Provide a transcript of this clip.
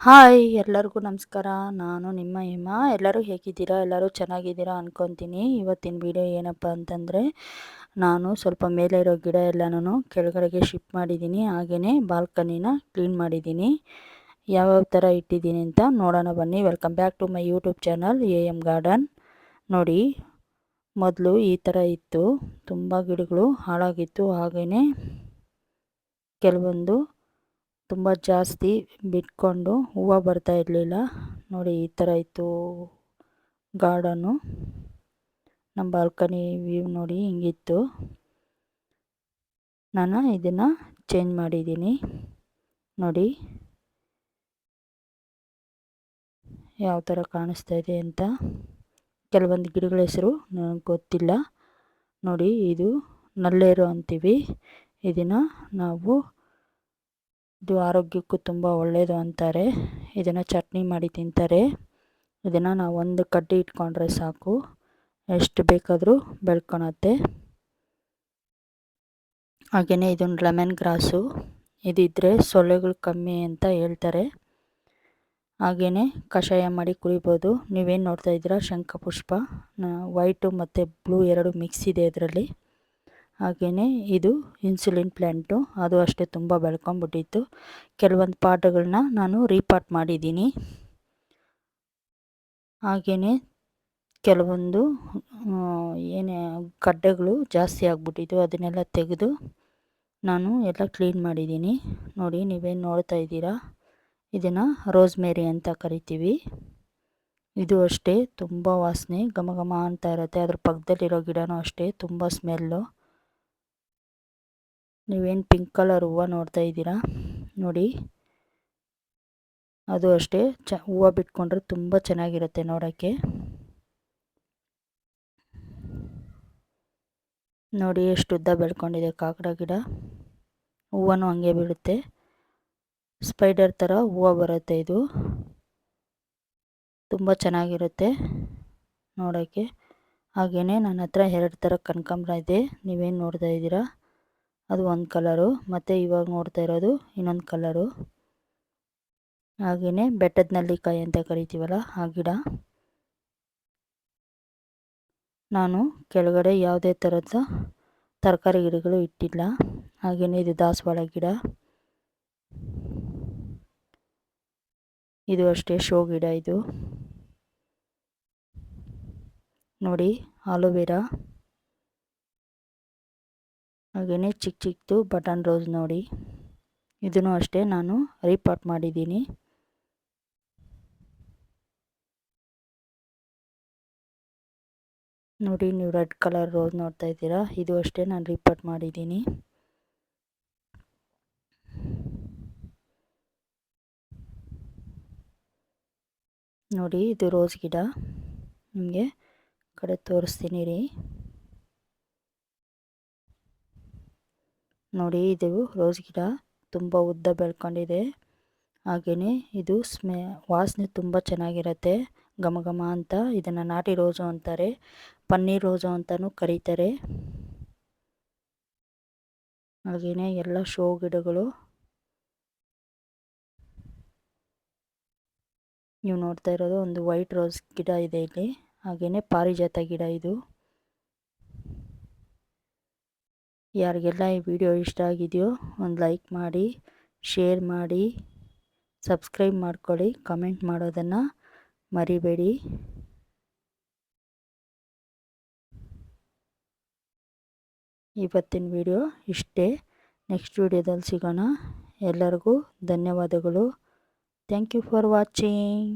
Hi ಎಲ್ಲರಿಗೂ ನಮಸ್ಕಾರ. ನಾನು ನಿಮ್ಮ ಹೇಮಾ. ಎಲ್ಲರೂ ಹೇಗಿದ್ದೀರಾ? ಎಲ್ಲರೂ ಚೆನ್ನಾಗಿದ್ದೀರಾ ಅಂದ್ಕೊತೀನಿ. ಇವತ್ತಿನ ವಿಡಿಯೋ ಏನಪ್ಪ ಅಂತಂದರೆ, ನಾನು ಸ್ವಲ್ಪ ಮೇಲೆ ಇರೋ ಗಿಡ ಎಲ್ಲನೂ ಕೆಳಗಡೆಗೆ ಶಿಫ್ಟ್ ಮಾಡಿದ್ದೀನಿ. ಹಾಗೆಯೇ ಬಾಲ್ಕನಿನ ಕ್ಲೀನ್ ಮಾಡಿದ್ದೀನಿ. ಯಾವ್ಯಾವ ಥರ ಇಟ್ಟಿದ್ದೀನಿ ಅಂತ ನೋಡೋಣ ಬನ್ನಿ. Welcome back to my YouTube channel AM garden. ನೋಡಿ, ಮೊದಲು ಈ ಥರ ಇತ್ತು, ತುಂಬ ಗಿಡಗಳು ಹಾಳಾಗಿತ್ತು. ಹಾಗೆಯೇ ಕೆಲವೊಂದು ತುಂಬ ಜಾಸ್ತಿ ಬಿಟ್ಕೊಂಡು ಹೂವು ಬರ್ತಾ ಇರಲಿಲ್ಲ. ನೋಡಿ, ಈ ಥರ ಇತ್ತು ಗಾರ್ಡನ್ನು. ನಮ್ಮ ಬಾಲ್ಕನಿ ವ್ಯೂ ನೋಡಿ ಹಿಂಗಿತ್ತು. ನಾನು ಇದನ್ನು ಚೇಂಜ್ ಮಾಡಿದ್ದೀನಿ. ನೋಡಿ ಯಾವ ಥರ ಕಾಣಿಸ್ತಾ ಇದೆ ಅಂತ. ಕೆಲವೊಂದು ಗಿಡಗಳ ಹೆಸರು ನನಗೆ ಗೊತ್ತಿಲ್ಲ. ನೋಡಿ, ಇದು ನಲ್ಲೇರು ಅಂತೀವಿ. ಇದನ್ನು ನಾವು ಇದು ಆರೋಗ್ಯಕ್ಕೂ ತುಂಬ ಒಳ್ಳೆಯದು ಅಂತಾರೆ. ಇದನ್ನು ಚಟ್ನಿ ಮಾಡಿ ತಿಂತಾರೆ. ಇದನ್ನು ನಾವು ಒಂದು ಕಡ್ಡಿ ಇಟ್ಕೊಂಡ್ರೆ ಸಾಕು, ಎಷ್ಟು ಬೇಕಾದರೂ ಬೆಳ್ಕೊಳತ್ತೆ. ಹಾಗೆಯೇ ಇದೊಂದು ಲೆಮನ್ ಗ್ರಾಸು. ಇದಿದ್ದರೆ ಸೊಳ್ಳೆಗಳು ಕಮ್ಮಿ ಅಂತ ಹೇಳ್ತಾರೆ. ಹಾಗೆಯೇ ಕಷಾಯ ಮಾಡಿ ಕುಡಿಬೋದು. ನೀವೇನು ನೋಡ್ತಾ ಇದ್ದೀರಾ, ಶಂಖಪುಷ್ಪ ವೈಟು ಮತ್ತು ಬ್ಲೂ ಎರಡು ಮಿಕ್ಸ್ ಇದೆ ಇದರಲ್ಲಿ. ಹಾಗೆಯೇ ಇದು ಇನ್ಸುಲಿನ್ ಪ್ಲ್ಯಾಂಟು, ಅದು ಅಷ್ಟೇ ತುಂಬ ಬೆಳ್ಕೊಂಬಿಟ್ಟಿತ್ತು. ಕೆಲವೊಂದು ಪಾಟ್ಗಳನ್ನ ನಾನು ರೀಪಾಟ್ ಮಾಡಿದ್ದೀನಿ. ಹಾಗೆಯೇ ಕೆಲವೊಂದು ಏನೇ ಗಡ್ಡೆಗಳು ಜಾಸ್ತಿ ಆಗಿಬಿಟ್ಟಿತ್ತು, ಅದನ್ನೆಲ್ಲ ತೆಗೆದು ನಾನು ಎಲ್ಲ ಕ್ಲೀನ್ ಮಾಡಿದ್ದೀನಿ. ನೋಡಿ, ನೀವೇನು ನೋಡ್ತಾ ಇದ್ದೀರಾ, ಇದನ್ನು ರೋಸ್ಮೇರಿ ಅಂತ ಕರಿತೀವಿ. ಇದು ಅಷ್ಟೇ ತುಂಬ ವಾಸನೆ ಘಮ ಘಮ ಅಂತ ಇರುತ್ತೆ. ಅದ್ರ ಪಕ್ಕದಲ್ಲಿರೋ ಗಿಡನೂ ಅಷ್ಟೇ ತುಂಬ ಸ್ಮೆಲ್ಲು. ನೀವೇನು ಪಿಂಕ್ ಕಲರ್ ಹೂವು ನೋಡ್ತಾ ಇದ್ದೀರಾ ನೋಡಿ, ಅದು ಅಷ್ಟೇ ಹೂವು ಬಿಟ್ಕೊಂಡ್ರೆ ತುಂಬ ಚೆನ್ನಾಗಿರುತ್ತೆ ನೋಡೋಕ್ಕೆ. ನೋಡಿ ಎಷ್ಟು ಉದ್ದ ಬೆಳ್ಕೊಂಡಿದೆ ಕಾಕಡ ಗಿಡ. ಹೂವನೂ ಹಂಗೆ ಬೀಳುತ್ತೆ, ಸ್ಪೈಡರ್ ಥರ ಹೂವು ಬರುತ್ತೆ. ಇದು ತುಂಬ ಚೆನ್ನಾಗಿರುತ್ತೆ ನೋಡೋಕ್ಕೆ. ಹಾಗೆಯೇ ನನ್ನ ಹತ್ರ 2 ಥರ ಕನಕಾಂಬರ ಇದೆ. ನೀವೇನು ನೋಡ್ತಾ ಇದ್ದೀರಾ, ಅದು ಒಂದು ಕಲರು, ಮತ್ತು ಇವಾಗ ನೋಡ್ತಾ ಇರೋದು ಇನ್ನೊಂದು ಕಲರು. ಹಾಗೆಯೇ ಬೆಟ್ಟದ ನೆಲ್ಲಿಕಾಯಿ ಅಂತ ಕರಿತೀವಲ್ಲ ಆ ಗಿಡ. ನಾನು ಕೆಳಗಡೆ ಯಾವುದೇ ಥರದ ತರಕಾರಿ ಗಿಡಗಳು ಇಟ್ಟಿಲ್ಲ. ಹಾಗೆಯೇ ಇದು ದಾಸವಾಳ ಗಿಡ, ಇದು ಅಷ್ಟೇ ಶೋ ಗಿಡ. ಇದು ನೋಡಿ ಆಲೋವೆರಾ. ಹಾಗೆಯೇ ಚಿಕ್ಕ ಚಿಕ್ಕದು ಬಟನ್ ರೋಸ್ ನೋಡಿ, ಇದನ್ನು ಅಷ್ಟೇ ನಾನು ರೀಪಾಟ್ ಮಾಡಿದ್ದೀನಿ. ನೋಡಿ, ನೀವು ರೆಡ್ ಕಲರ್ ರೋಸ್ ನೋಡ್ತಾ ಇದ್ದೀರಾ, ಇದು ಅಷ್ಟೇ ನಾನು ರೀಪಾಟ್ ಮಾಡಿದ್ದೀನಿ. ನೋಡಿ, ಇದು ರೋಸ್ ಗಿಡ, ನಿಮಗೆ ಕಡೆ ತೋರಿಸ್ತೀನಿ ರೀ. ನೋಡಿ, ಇದು ರೋಸ್ ಗಿಡ ತುಂಬ ಉದ್ದ ಬೆಳ್ಕೊಂಡಿದೆ. ಹಾಗೆಯೇ ಇದು ವಾಸನೆ ತುಂಬ ಚೆನ್ನಾಗಿರುತ್ತೆ, ಘಮ ಘಮ ಅಂತ. ಇದನ್ನು ನಾಟಿ ರೋಸು ಅಂತಾರೆ, ಪನ್ನೀರ್ ರೋಸು ಅಂತಲೂ ಕರೀತಾರೆ. ಹಾಗೆಯೇ ಎಲ್ಲ ಶೋ ಗಿಡಗಳು ನೀವು ನೋಡ್ತಾ ಇರೋದು ಒಂದು ವೈಟ್ ರೋಸ್ ಗಿಡ ಇದೆ ಇಲ್ಲಿ. ಹಾಗೆಯೇ ಪಾರಿಜಾತ ಗಿಡ ಇದು. ಯಾರಿಗೆಲ್ಲ ಈ ವಿಡಿಯೋ ಇಷ್ಟ ಆಗಿದೆಯೋ ಒಂದು ಲೈಕ್ ಮಾಡಿ, ಶೇರ್ ಮಾಡಿ, ಸಬ್ಸ್ಕ್ರೈಬ್ ಮಾಡ್ಕೊಳ್ಳಿ, ಕಮೆಂಟ್ ಮಾಡೋದನ್ನು ಮರಿಬೇಡಿ. ಇವತ್ತಿನ ವಿಡಿಯೋ ಇಷ್ಟೇ. ನೆಕ್ಸ್ಟ್ ವಿಡಿಯೋದಲ್ಲಿ ಸಿಗೋಣ. ಎಲ್ಲರಿಗೂ ಧನ್ಯವಾದಗಳು. Thank you for watching.